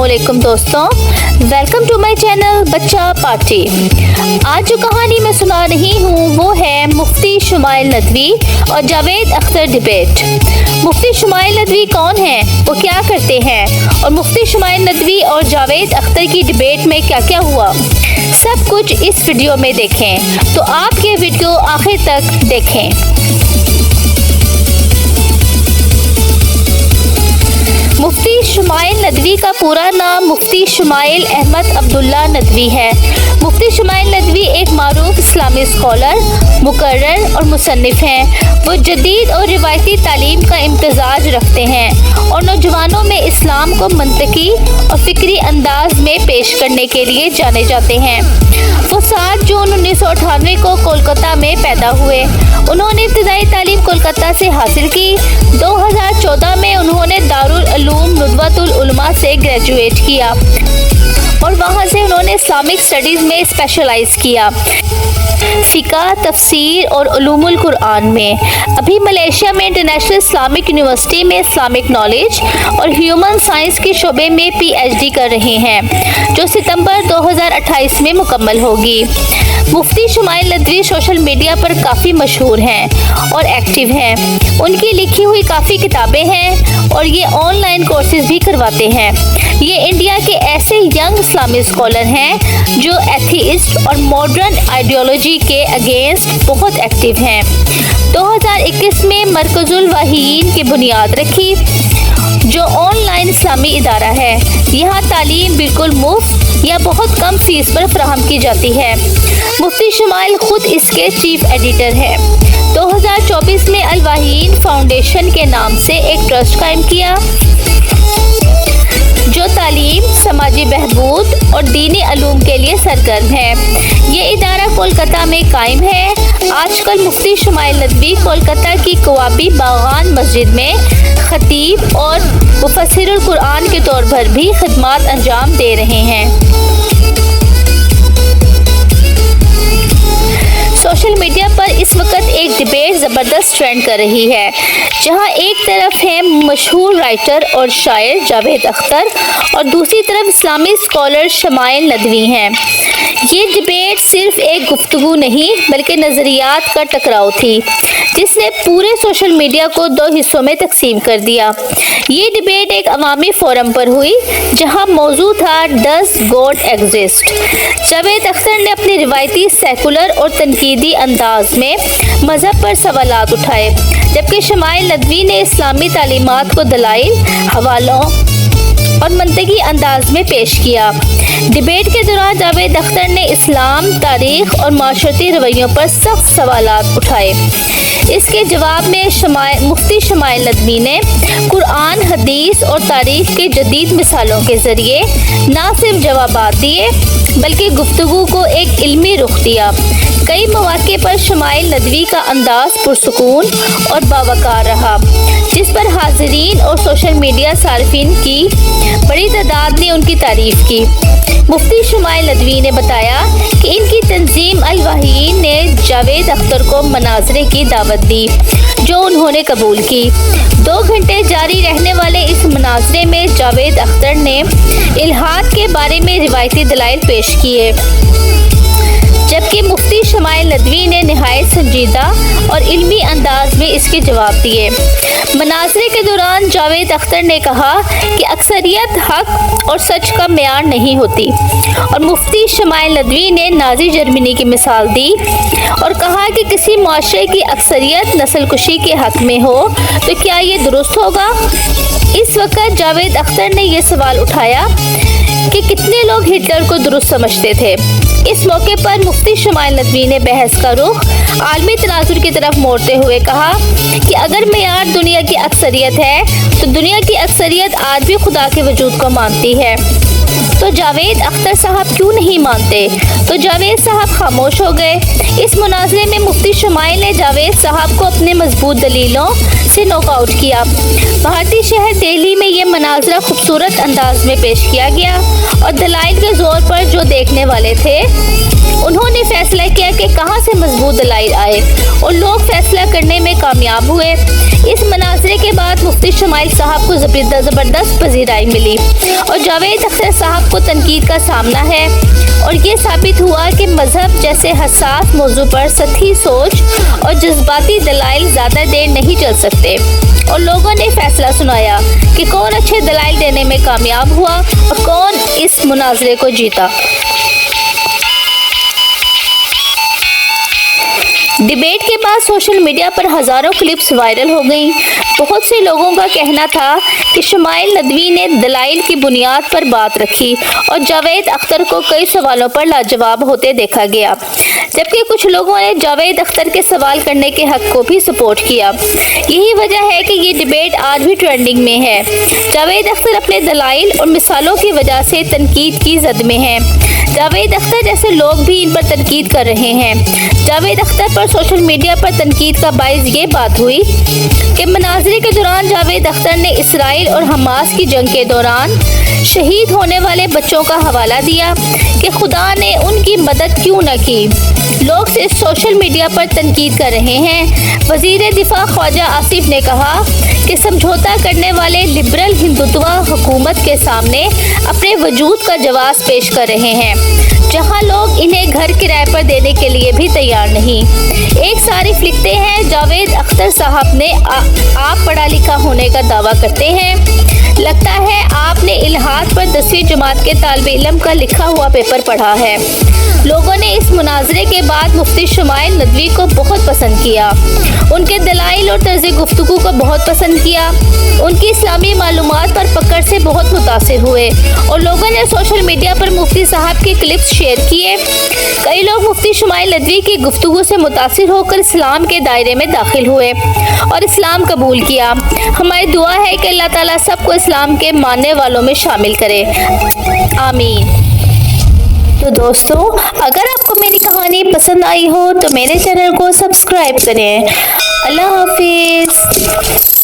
अस्सलामुअलैकुम दोस्तों, welcome to my channel बच्चा पार्टी। आज जो कहानी मैं सुना रही हूँ वो है मुफ्ती शुमाइल नदवी और जावेद अख्तर डिबेट। मुफ्ती शुमाइल नदवी कौन है, वो क्या करते हैं और मुफ्ती शुमाइल नदवी और जावेद अख्तर की डिबेट में क्या क्या हुआ, सब कुछ इस वीडियो में देखें। तो आप ये वीडियो आखिर तक देखें। मुफ्ती शुमाइल नदवी का पूरा नाम मुफ्ती शुमाइल अहमद अब्दुल्ला नदवी है। मुफ्ती शुमाइल नदवी एक मारूफ इस्लामी स्कॉलर, मुकर्रर और मुसन्निफ हैं। वो जदीद और रिवायती तालीम का इम्तिजाज रखते हैं और नौजवानों में इस्लाम को मंतकी और फ़िक्री अंदाज में पेश करने के लिए जाने जाते हैं। वो 7 जून 1998 को कोलकाता में पैदा हुए। उन्होंने इब्तिदाई तालीम कोलकाता से हासिल की। 2014 में उन्होंने दारुल उलूम नुदवतुल उलमा से ग्रेजुएट किया और वहाँ से उन्होंने इस्लामिक स्टडीज़ में स्पेशलाइज किया, फ़िक़ा, तफसीर और उलूमुल कुरान में। अभी मलेशिया में इंटरनेशनल इस्लामिक यूनिवर्सिटी में इस्लामिक नॉलेज और ह्यूमन साइंस के शोबे में PhD कर रहे हैं, जो सितंबर 2028 में मुकम्मल होगी। मुफ्ती शुमाइल नदवी सोशल मीडिया पर काफ़ी मशहूर हैं और एक्टिव हैं। उनकी लिखी हुई काफ़ी किताबें हैं और ये ऑनलाइन कोर्सेज भी करवाते हैं। ये इंडिया के ऐसे यंग इस्लामी स्कॉलर हैं जो एथीइस्ट और मॉडर्न आइडियोलॉजी के अगेंस्ट बहुत एक्टिव हैं। 2021 में मरकजुल वाहियीन की बुनियाद रखी, जो ऑनलाइन इस्लामी इदारा है। यहाँ तालीम बिल्कुल मुफ्त या बहुत कम फीस पर फराहम की जाती है। मुफ्ती शुमाइल खुद इसके चीफ एडिटर हैं। 2024 में अल वाहियीन फाउंडेशन के नाम से एक ट्रस्ट कायम किया, जो तालीम, समाजी बहबूद और दीनी अलूम के लिए सरगर्म है। ये इदारा कोलकाता में कायम है। आजकल मुफ्ती शुमाइल नदवी कोलकाता की कवाबी बागान मस्जिद में खतीब और मुफस्सिरुल कुरान के तौर पर भी खिदमत अंजाम दे रहे हैं। सोशल मीडिया पर इस वक्त एक डिबेट ज़बरदस्त ट्रेंड कर रही है, जहां एक तरफ है मशहूर राइटर और शायर जावेद अख्तर और दूसरी तरफ इस्लामी स्कॉलर शुमाइल नदवी हैं। ये डिबेट सिर्फ एक गुफ्तगू नहीं बल्कि नज़रियात का टकराव थी, जिसने पूरे सोशल मीडिया को 2 हिस्सों में तकसीम कर दिया। ये डिबेट एक अवामी फोरम पर हुई जहां मौजू था does God exist. Javed Akhtar ने अपनी रिवायती सेकुलर और तनकीदी अंदाज में मज़हब पर सवालात उठाए, जबकि शुमाइल नदवी ने इस्लामी तालीमात को दलाइल, हवालों और मंतकी अंदाज में पेश किया। डिबेट के दौरान जावेद अख्तर ने इस्लाम, तारीख़ और माशरती रवैयों पर सख्त सवालात उठाए। इसके जवाब में मुफ्ती शुमाइल नदवी ने कुरान, हदीस और तारीख़ के जदीद मिसालों के ज़रिए न सिर्फ जवाबात दिए बल्कि गुफ्तगू को एक इल्मी रुख दिया। कई मौक़े पर शुमाइल नदवी का अंदाज़ पुरसुकून और बावकार रहा, जिस पर हाज़रीन और सोशल मीडिया सार्फिन की बड़ी तादाद ने उनकी तारीफ़ की। मुफ्ती शुमाइल नदवी ने बताया कि इनकी तंजीम अल वाहियीन ने जावेद अख्तर को मनाज़रे की दावत दी, जो उन्होंने कबूल की। 2 घंटे जारी रहने वाले इस मनाज़रे में जावेद अख्तर ने इल्हाद के बारे में रिवायती दलाइल पेश किए, जबकि मुफ्ती शुमाइल नदवी ने नहायत संजीदा और इल्मी अंदाज में इसके जवाब दिए। मनाज़रे के दौरान जावेद अख्तर ने कहा कि अक्सरियत हक और सच का मेयार नहीं होती और मुफ्ती शुमाइल नदवी ने नाज़ी जर्मनी की मिसाल दी और कहा कि किसी मुआशरे की अक्सरियत नस्ल कुशी के हक में हो तो क्या ये दुरुस्त होगा। इस वक्त जावेद अख्तर ने यह सवाल उठाया कि कितने लोग हिटलर को दुरुस्त समझते थे। इस मौके पर मुफ्ती शुमाइल नदवी ने बहस का रुख आलमी तनाजुर की तरफ मोड़ते हुए कहा कि अगर मेयार दुनिया की अक्सरियत है तो दुनिया की अक्सरियत आज भी खुदा के वजूद को मानती है, तो जावेद अख्तर साहब क्यों नहीं मानते। तो जावेद साहब खामोश हो गए। इस मुनाज़रे में मुफ्ती शुमाइल ने जावेद साहब को अपने मजबूत दलीलों से नॉकआउट किया। भारतीय शहर दिल्ली में ये मनाज़रा खूबसूरत अंदाज में पेश किया गया और दलाइल के ज़ोर पर जो देखने वाले थे انہوں نے فیصلہ کیا کہ کہاں سے مضبوط دلائل آئے اور لوگ فیصلہ کرنے میں کامیاب ہوئے۔ اس مناظرے کے بعد مفتی شمائل صاحب کو زبردست پذیرائی ملی اور جاوید اختر صاحب کو تنقید کا سامنا ہے، اور یہ ثابت ہوا کہ مذہب جیسے حساس موضوع پر سطحی سوچ اور جذباتی دلائل زیادہ دیر نہیں چل سکتے، اور لوگوں نے فیصلہ سنایا کہ کون اچھے دلائل دینے میں کامیاب ہوا اور کون اس مناظرے کو جیتا۔ ڈیبیٹ کے بعد سوشل میڈیا پر ہزاروں کلپس وائرل ہو گئیں۔ بہت سے لوگوں کا کہنا تھا کہ شمائل ندوی نے دلائل کی بنیاد پر بات رکھی اور جاوید اختر کو کئی سوالوں پر لاجواب ہوتے دیکھا گیا، جبکہ کچھ لوگوں نے جاوید اختر کے سوال کرنے کے حق کو بھی سپورٹ کیا۔ یہی وجہ ہے کہ یہ ڈیبیٹ آج بھی ٹرینڈنگ میں ہے۔ جاوید اختر اپنے دلائل اور مثالوں کی وجہ سے تنقید کی زد میں ہیں۔ جاوید اختر جیسے لوگ بھی ان پر تنقید کر رہے ہیں۔ جاوید اختر پر سوشل میڈیا پر تنقید کا باعث یہ بات ہوئی کہ مناظرے کے دوران جاوید اختر نے اسرائیل اور حماس کی جنگ کے دوران شہید ہونے والے بچوں کا حوالہ دیا کہ خدا نے ان کی مدد کیوں نہ کی۔ لوگ صرف سوشل میڈیا پر تنقید کر رہے ہیں۔ وزیر دفاع خواجہ آصف نے کہا کہ سمجھوتا کرنے والے لبرل ہندوتوا حکومت کے سامنے اپنے وجود کا جواز پیش کر رہے ہیں، جہاں لوگ انہیں گھر کرائے پر دینے کے لیے بھی تیار نہیں۔ ایک صارف لکھتے ہیں، جاوید اختر صاحب نے آپ پڑھا لکھا ہونے کا دعویٰ کرتے ہیں، لگتا ہے آپ نے الہاد پر 10ویں جماعت کے طالب علم کا لکھا ہوا پیپر پڑھا ہے۔ لوگوں نے اس مناظرے کے بعد مفتی شمائل ندوی کو بہت پسند کیا، ان کے دلائل اور طرز گفتگو کو بہت پسند کیا، ان کی اسلامی معلومات پر پکڑ سے بہت متاثر ہوئے، اور لوگوں نے سوشل میڈیا پر مفتی صاحب کے کلپس شیئر کیے۔ کئی لوگ مفتی شمائل ندوی کی گفتگو سے متاثر ہو کر اسلام کے دائرے میں داخل ہوئے اور اسلام قبول کیا۔ ہماری دعا ہے کہ اللہ تعالیٰ سب کو اسلام کے ماننے والوں میں شامل کرے، آمین۔ تو دوستو، اگر آپ کو میری کہانی پسند آئی ہو تو میرے چینل کو سبسکرائب کریں۔ اللہ حافظ۔